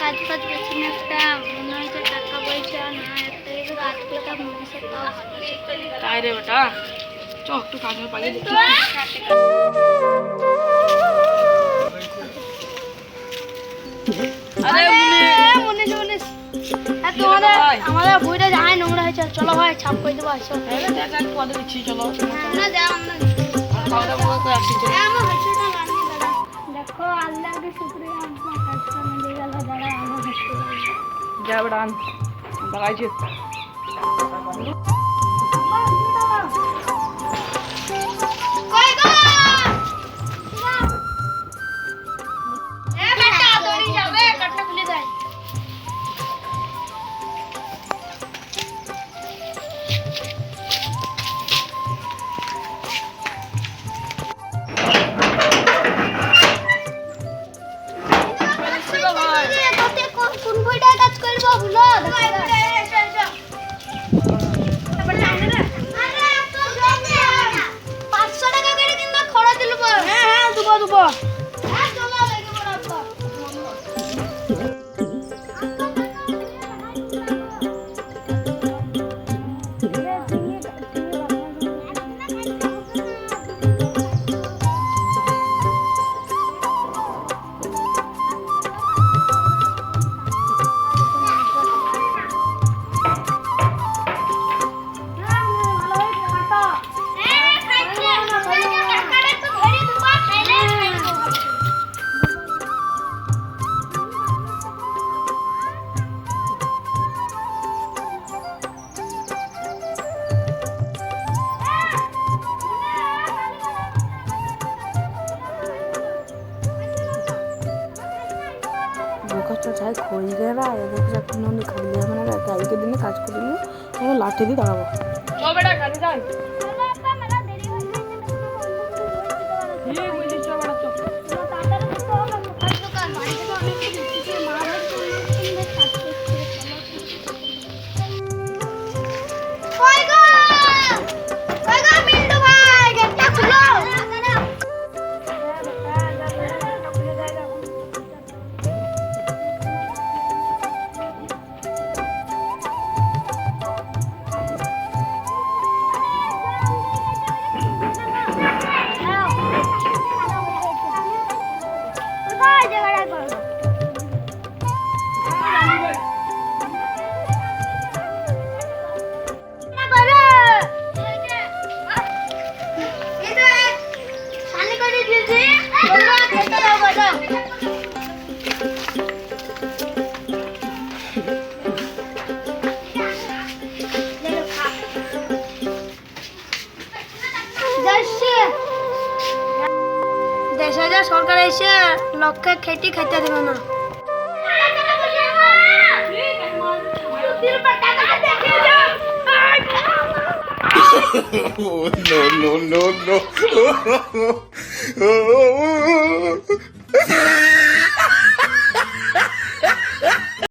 কাজ কাজ করছি না, একটা মনে হয়েছে টাকা পয়সা না, একটা কাজ করতাম মনে হচ্ছে তাই রে বেটা, চ একটু কাজ পাইয়ে দেখি। আমাদের বইটা যাই নোংরা হয়েছে, চলো ভাই ছাপ করে দেবো। আসো দিচ্ছি, চলো। দেখো আল্লাহকে শুক্রিয়া, আপনার কাজটা মিলে গেল। দাঁড়া আমার যা বেটা আন লাগাইছি। কোন বইটা কাজ করবো ভুলো? কাজটা চাই খড়ি গেলা এদের কোনো খাইলে মানে কালকে দিনে কাজ করলে আমি লাঠি দিয়ে দাঁড়াবো। দেশে যা সরকার এসে লক্ষ্যে খেটি খাইতে দেবে না। no.